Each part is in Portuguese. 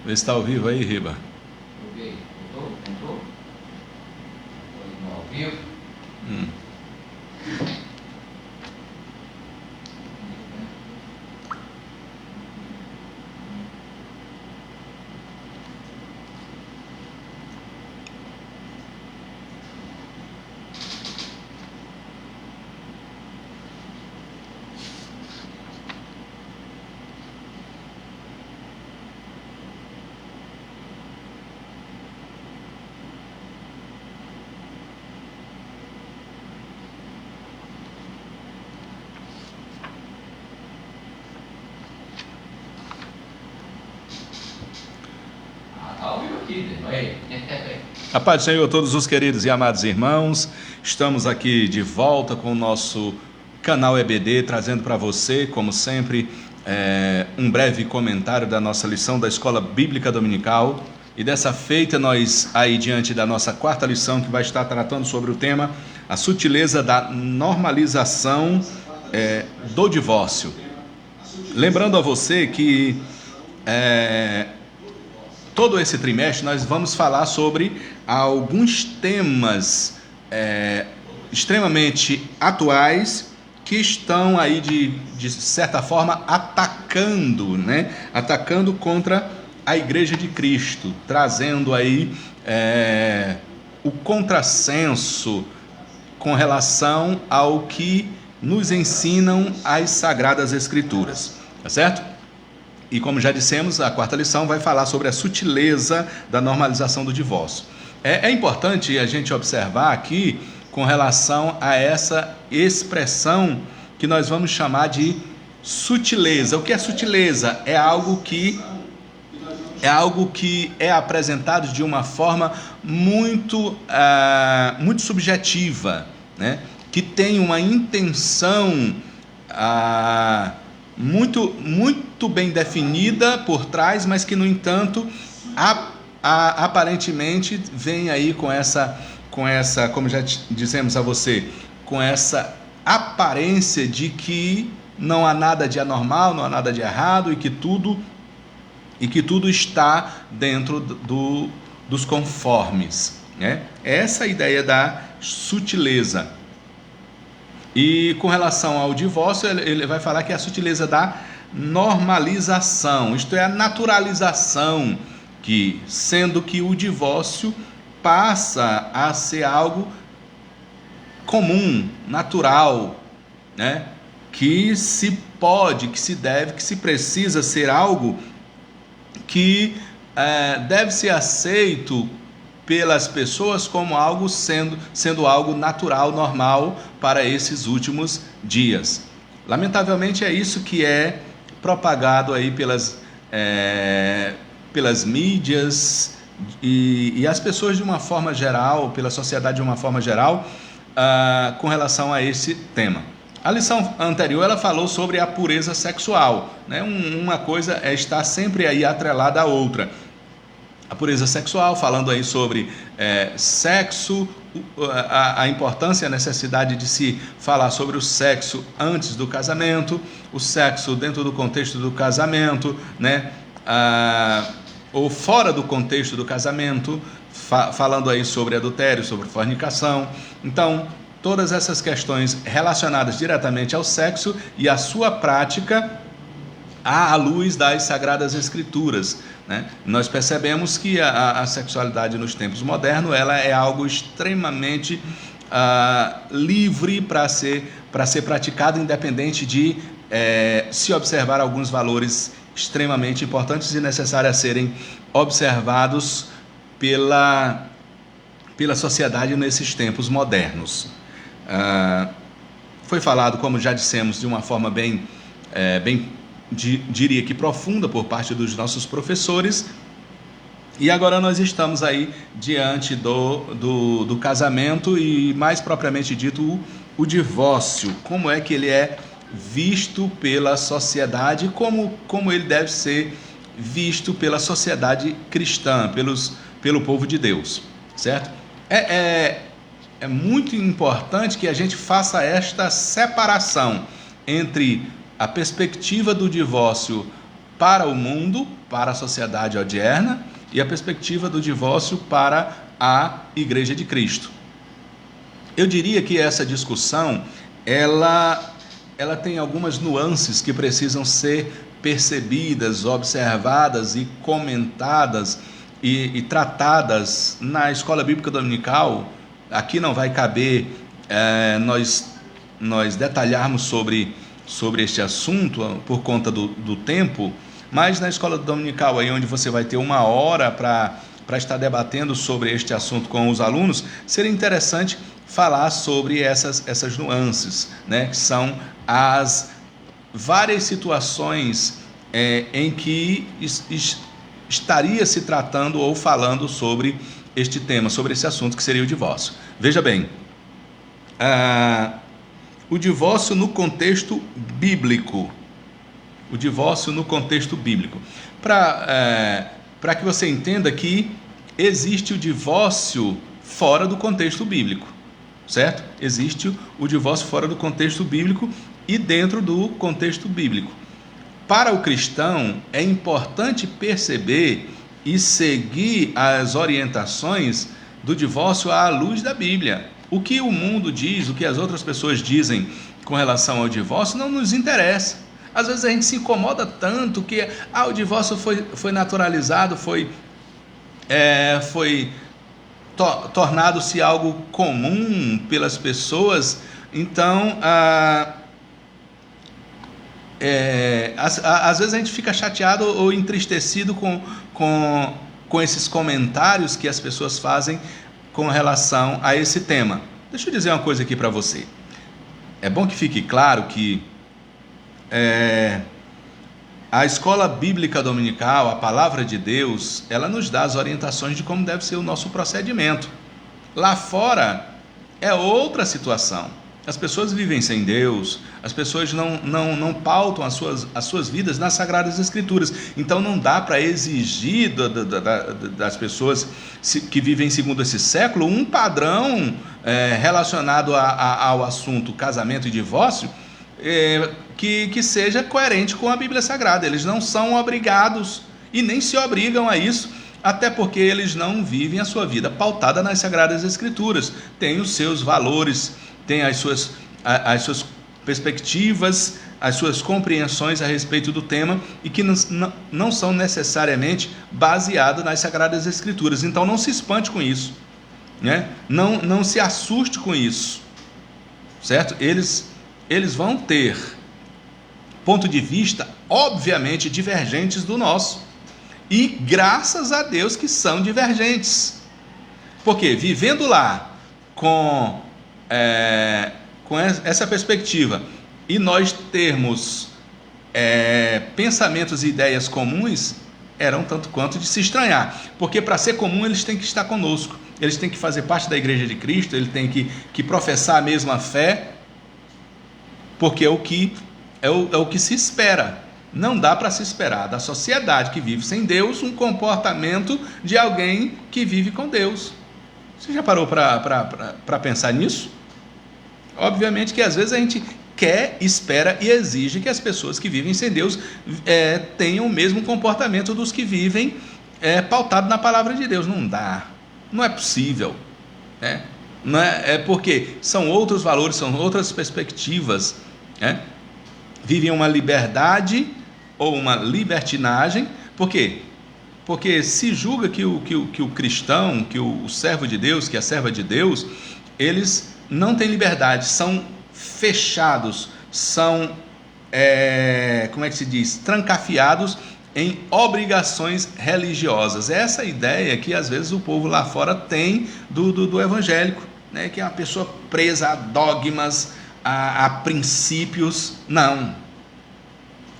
Vê se está ao vivo aí, Riba. Ok, entrou? Ao vivo. Ao vivo aqui, né? A paz do Senhor a todos os queridos e amados irmãos, estamos aqui de volta com o nosso canal EBD, trazendo para você, como sempre, um breve comentário da nossa lição da Escola Bíblica Dominical. E dessa feita, nós aí diante da nossa quarta lição, que vai estar tratando sobre o tema a sutileza da normalização do divórcio. Lembrando a você que todo esse trimestre nós vamos falar sobre alguns temas extremamente atuais que estão aí de certa forma atacando, atacando contra a Igreja de Cristo, trazendo aí o contrassenso com relação ao que nos ensinam as Sagradas Escrituras, tá certo? E como já dissemos, a quarta lição vai falar sobre a sutileza da normalização do divórcio. É importante a gente observar aqui com relação a essa expressão que nós vamos chamar de sutileza. O que é sutileza? É algo que é apresentado de uma forma muito subjetiva, né? Que tem uma intenção muito bem definida por trás, mas que, no entanto, aparentemente vem aí com essa, como já dissemos a você, com essa aparência de que não há nada de anormal, não há nada de errado e que tudo está dentro dos conformes, né? Essa é a ideia da sutileza. E com relação ao divórcio, ele vai falar que é a sutileza da normalização, isto é, a naturalização, sendo que o divórcio passa a ser algo comum, natural, né? Que se pode, que se deve, que se precisa ser algo que deve ser aceito pelas pessoas como algo sendo algo natural, normal para esses últimos dias. Lamentavelmente é isso que é propagado aí pelas mídias e as pessoas de uma forma geral, pela sociedade de uma forma geral, com relação a esse tema. A lição anterior ela falou sobre a pureza sexual, né? Uma coisa está sempre aí atrelada à outra. A pureza sexual, falando aí sobre sexo, a importância e a necessidade de se falar sobre o sexo antes do casamento, o sexo dentro do contexto do casamento, né? Ou fora do contexto do casamento, falando aí sobre adultério, sobre fornicação. Então, todas essas questões relacionadas diretamente ao sexo e à sua prática à luz das Sagradas Escrituras, né? Nós percebemos que a sexualidade nos tempos modernos ela é algo extremamente livre para ser praticado, independente de se observar alguns valores extremamente importantes e necessários a serem observados pela sociedade nesses tempos modernos. Foi falado, como já dissemos, de uma forma bem diria que profunda por parte dos nossos professores, e agora nós estamos aí diante do casamento e, mais propriamente dito, o divórcio, como é que ele é visto pela sociedade, como ele deve ser visto pela sociedade cristã, pelo povo de Deus, certo? É muito importante que a gente faça esta separação entre a perspectiva do divórcio para o mundo, para a sociedade odierna, e a perspectiva do divórcio para a Igreja de Cristo. Eu diria que essa discussão, ela tem algumas nuances que precisam ser percebidas, observadas e comentadas e tratadas na escola bíblica dominical. Aqui não vai caber nós detalharmos sobre este assunto por conta do tempo, mas na escola dominical, aí onde você vai ter 1 hora para estar debatendo sobre este assunto com os alunos, seria interessante falar sobre essas nuances, né, que são as várias situações em que estaria se tratando ou falando sobre este tema, sobre esse assunto que seria o divórcio. Veja bem, o divórcio no contexto bíblico. O divórcio no contexto bíblico. Para que você entenda que existe o divórcio fora do contexto bíblico, certo? Existe o divórcio fora do contexto bíblico e dentro do contexto bíblico. Para o cristão, é importante perceber e seguir as orientações do divórcio à luz da Bíblia. O que o mundo diz, o que as outras pessoas dizem com relação ao divórcio não nos interessa. Às vezes a gente se incomoda tanto que o divórcio foi naturalizado, foi tornado-se algo comum pelas pessoas. Então, às vezes a gente fica chateado ou entristecido com esses comentários que as pessoas fazem com relação a esse tema. Deixa eu dizer uma coisa aqui para você. É bom que fique claro que a escola bíblica dominical, a palavra de Deus, ela nos dá as orientações de como deve ser o nosso procedimento. Lá fora é outra situação. As pessoas vivem sem Deus, as pessoas não pautam as suas vidas nas Sagradas Escrituras. Então não dá para exigir das pessoas que vivem segundo esse século um padrão relacionado ao assunto casamento e divórcio que seja coerente com a Bíblia Sagrada. Eles não são obrigados e nem se obrigam a isso, até porque eles não vivem a sua vida pautada nas Sagradas Escrituras. Tem os seus valores, tem as suas perspectivas, as suas compreensões a respeito do tema e que não são necessariamente baseadas nas Sagradas Escrituras. Então não se espante com isso, né? Não se assuste com isso, certo? Eles vão ter ponto de vista, obviamente, divergentes do nosso. E graças a Deus que são divergentes. Porque vivendo lá com essa perspectiva e nós termos pensamentos e ideias comuns, eram tanto quanto de se estranhar. Porque para ser comum eles têm que estar conosco. Eles têm que fazer parte da Igreja de Cristo, eles têm que professar a mesma fé, porque é o que se espera. Não dá para se esperar da sociedade que vive sem Deus um comportamento de alguém que vive com Deus. Você já parou para pensar nisso? Obviamente que às vezes a gente quer, espera e exige que as pessoas que vivem sem Deus tenham o mesmo comportamento dos que vivem pautado na palavra de Deus. Não dá, não é possível, né? Não é porque são outros valores, são outras perspectivas, né? Vivem uma liberdade ou uma libertinagem. Por quê? Porque se julga que o cristão, que o servo de Deus, que a serva de Deus, eles não têm liberdade, são fechados, são, como é que se diz? Trancafiados em obrigações religiosas. Essa é a ideia que às vezes o povo lá fora tem do evangélico, né? Que é uma pessoa presa a dogmas, a princípios. Não.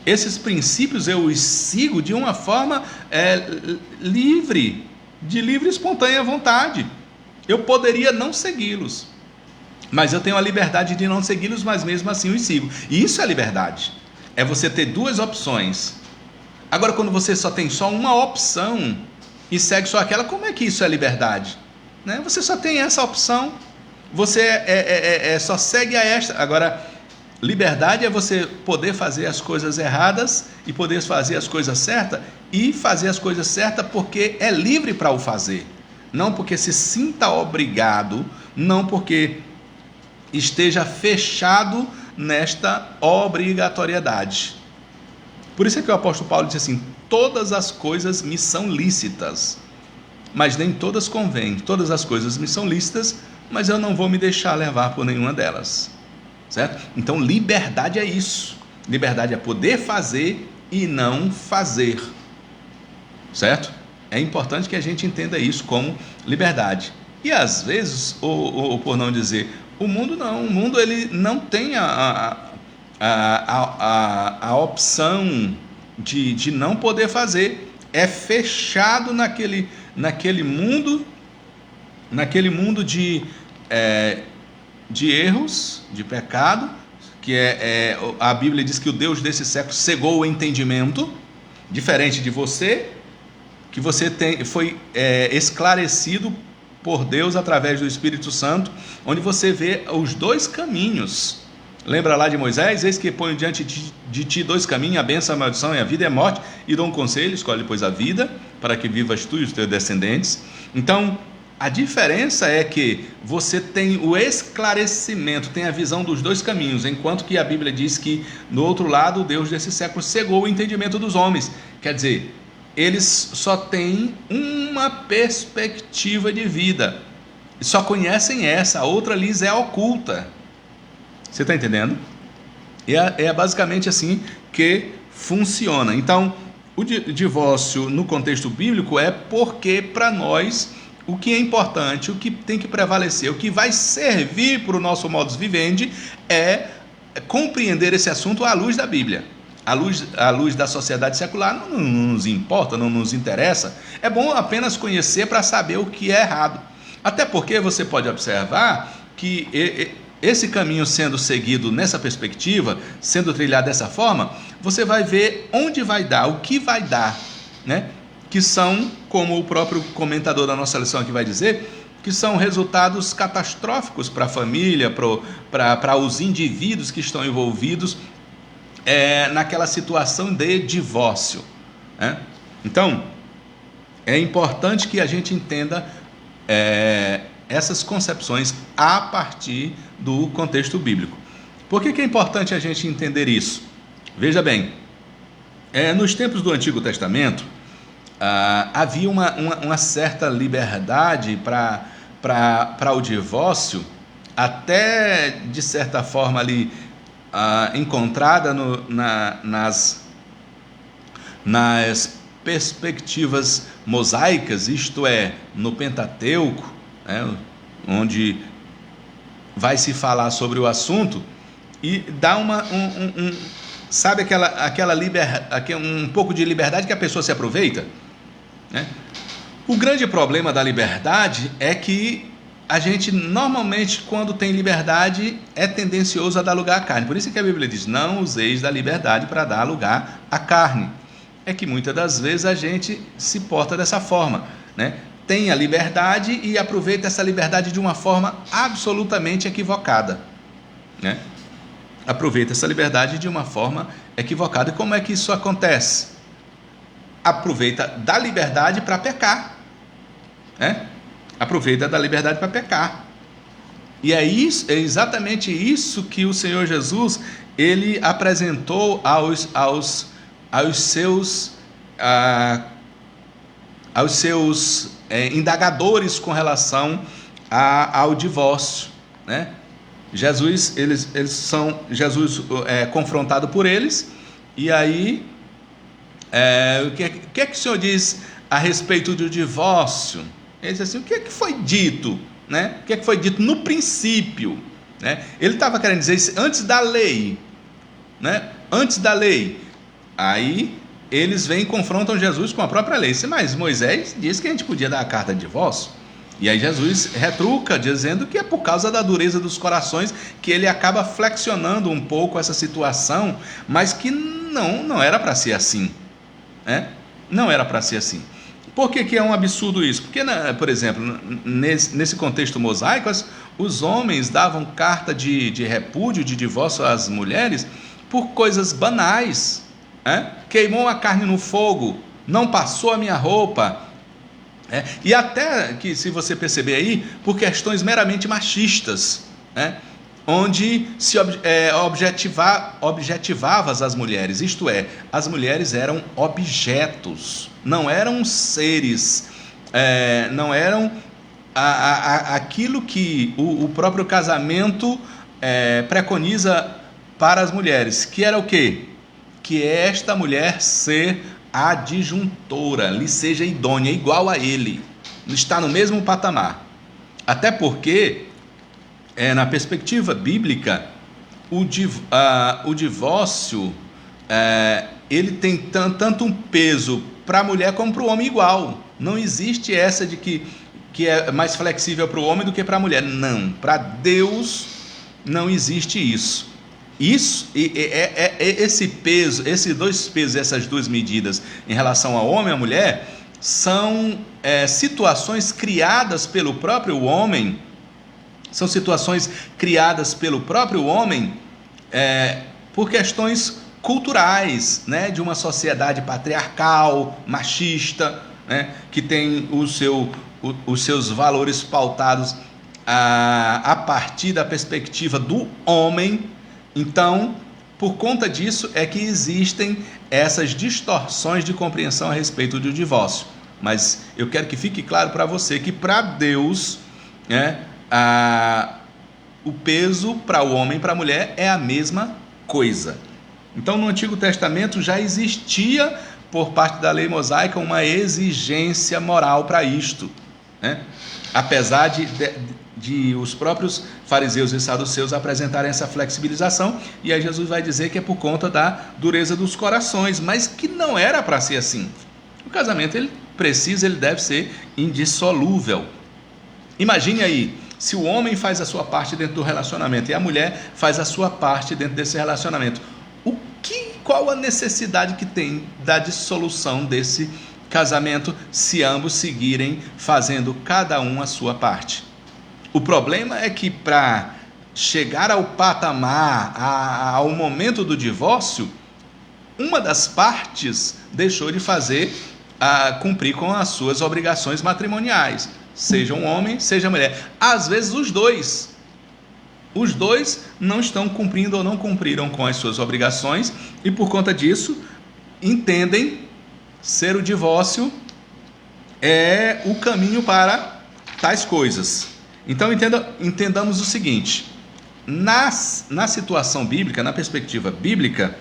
Esses princípios eu os sigo de uma forma livre, de livre e espontânea vontade. Eu poderia não segui-los, mas eu tenho a liberdade de não segui-los, mas mesmo assim os sigo. E isso é liberdade. É você ter duas opções. Agora, quando você só tem uma opção e segue só aquela, como é que isso é liberdade? Né? Você só tem essa opção. Você só segue a esta. Agora, Liberdade é você poder fazer as coisas erradas e poder fazer as coisas certas, e fazer as coisas certas porque é livre para o fazer, não porque se sinta obrigado, não porque esteja fechado nesta obrigatoriedade. Por isso é que o apóstolo Paulo diz assim: todas as coisas me são lícitas, mas nem todas convêm. Todas as coisas me são lícitas, mas eu não vou me deixar levar por nenhuma delas. Certo? Então liberdade é isso. Liberdade é poder fazer e não fazer. Certo? É importante que a gente entenda isso como liberdade. E às vezes, ou por não dizer, o mundo não. O mundo ele não tem a opção de não poder fazer. É fechado naquele mundo de erros, de pecado, que a Bíblia diz que o Deus desse século cegou o entendimento, diferente de você, que você foi esclarecido por Deus através do Espírito Santo, onde você vê os dois caminhos. Lembra lá de Moisés? Eis que ponho diante de ti dois caminhos, a bênção, a maldição, e a vida e a morte, e dou um conselho: escolhe, pois, a vida, para que vivas tu e os teus descendentes. Então, a diferença é que você tem o esclarecimento, tem a visão dos dois caminhos, enquanto que a Bíblia diz que, no outro lado, o Deus desse século cegou o entendimento dos homens. Quer dizer, eles só têm uma perspectiva de vida, só conhecem essa, a outra lhes é oculta. Você está entendendo? É basicamente assim que funciona. Então, o divórcio no contexto bíblico é porque, para nós, o que é importante, o que tem que prevalecer, o que vai servir para o nosso modus vivendi é compreender esse assunto à luz da Bíblia. À luz da sociedade secular não nos importa, não nos interessa. É bom apenas conhecer para saber o que é errado. Até porque você pode observar que esse caminho sendo seguido nessa perspectiva, sendo trilhado dessa forma, você vai ver onde vai dar, o que vai dar, né? Que são, como o próprio comentador da nossa lição aqui vai dizer, que são resultados catastróficos para a família, para os indivíduos que estão envolvidos naquela situação de divórcio, né? Então, é importante que a gente entenda essas concepções a partir do contexto bíblico. Por que é importante a gente entender isso? Veja bem, nos tempos do Antigo Testamento, havia uma certa liberdade para o divórcio, até de certa forma ali encontrada nas perspectivas mosaicas, isto é, no Pentateuco, né, onde vai se falar sobre o assunto, e dá sabe um pouco de liberdade que a pessoa se aproveita, né? O grande problema da liberdade é que a gente normalmente, quando tem liberdade, é tendencioso a dar lugar à carne. Por isso que a Bíblia diz: não useis da liberdade para dar lugar à carne. É que muitas das vezes a gente se porta dessa forma, né? Tem a liberdade e aproveita essa liberdade de uma forma absolutamente equivocada, né? Aproveita essa liberdade de uma forma equivocada. E como é que isso acontece? Aproveita da liberdade para pecar, né? Aproveita da liberdade para pecar. E é exatamente isso que o Senhor Jesus ele apresentou aos seus indagadores com relação ao divórcio, né? Jesus é confrontado por eles, e aí o que é que o Senhor diz a respeito do divórcio? Ele diz assim: o que é que foi dito, né? O que é que foi dito no princípio, né? Ele estava querendo dizer isso antes da lei, né? Antes da lei. Aí eles vêm e confrontam Jesus com a própria lei. Mas Moisés disse que a gente podia dar a carta de divórcio. E aí Jesus retruca, dizendo que é por causa da dureza dos corações que ele acaba flexionando um pouco essa situação, mas que não era para ser assim, né? Não era para ser assim. Por que é um absurdo isso? Porque, por exemplo, nesse contexto mosaico, os homens davam carta de repúdio, de divórcio às mulheres por coisas banais, né? Queimou a carne no fogo, não passou a minha roupa, e até que, se você perceber aí, por questões meramente machistas, né? Onde se objetivava as mulheres, isto é, as mulheres eram objetos, não eram seres, não eram aquilo que o próprio casamento preconiza para as mulheres, que era o quê? Que esta mulher ser adjuntora, lhe seja idônea, igual a ele, está no mesmo patamar. Até porque, na perspectiva bíblica, o divórcio, ele tem tanto um peso para a mulher como para o homem igual. Não existe essa de que é mais flexível para o homem do que para a mulher. Não, para Deus não existe isso. Esse peso, esses dois pesos, essas duas medidas em relação ao homem e à mulher, são situações criadas pelo próprio homem, por questões culturais, né, de uma sociedade patriarcal, machista, né, que tem os seus valores pautados a partir da perspectiva do homem. Então, por conta disso é que existem essas distorções de compreensão a respeito do divórcio. Mas eu quero que fique claro para você que para Deus, o peso para o homem e para a mulher é a mesma coisa. Então, no Antigo Testamento já existia, por parte da lei mosaica, uma exigência moral para isto, né? Apesar de os próprios fariseus e saduceus apresentarem essa flexibilização, e aí Jesus vai dizer que é por conta da dureza dos corações, mas que não era para ser assim. O casamento, ele deve ser indissolúvel. Imagine aí, se o homem faz a sua parte dentro do relacionamento e a mulher faz a sua parte dentro desse relacionamento, qual a necessidade que tem da dissolução desse casamento se ambos seguirem fazendo cada um a sua parte? O problema é que para chegar ao patamar, ao momento do divórcio, uma das partes deixou de cumprir com as suas obrigações matrimoniais, seja um homem, seja mulher. Às vezes os dois não estão cumprindo ou não cumpriram com as suas obrigações e, por conta disso, entendem ser o divórcio o caminho para tais coisas. Então, entendamos o seguinte: na situação bíblica, na perspectiva bíblica,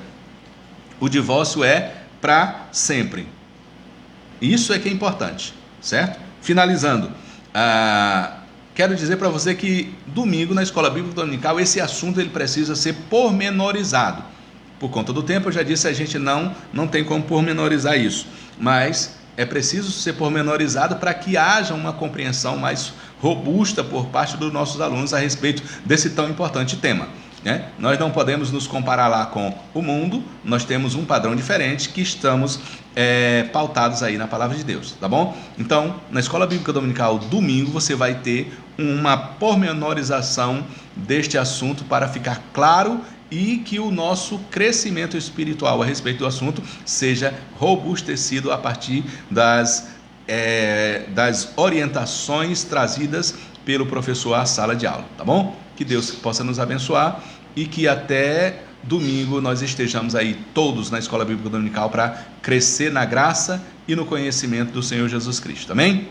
o divórcio é para sempre. Isso é que é importante, certo? Finalizando, quero dizer para você que domingo, na Escola Bíblica Dominical, esse assunto ele precisa ser pormenorizado. Por conta do tempo, eu já disse, a gente não tem como pormenorizar isso, mas é preciso ser pormenorizado para que haja uma compreensão mais robusta por parte dos nossos alunos a respeito desse tão importante tema, né? Nós não podemos nos comparar lá com o mundo, nós temos um padrão diferente que estamos pautados aí na Palavra de Deus, tá bom? Então, na Escola Bíblica Dominical, domingo, você vai ter uma pormenorização deste assunto para ficar claro e que o nosso crescimento espiritual a respeito do assunto seja robustecido a partir das orientações trazidas pelo professor à sala de aula, tá bom? Que Deus possa nos abençoar e que até domingo nós estejamos aí todos na Escola Bíblica Dominical para crescer na graça e no conhecimento do Senhor Jesus Cristo, amém?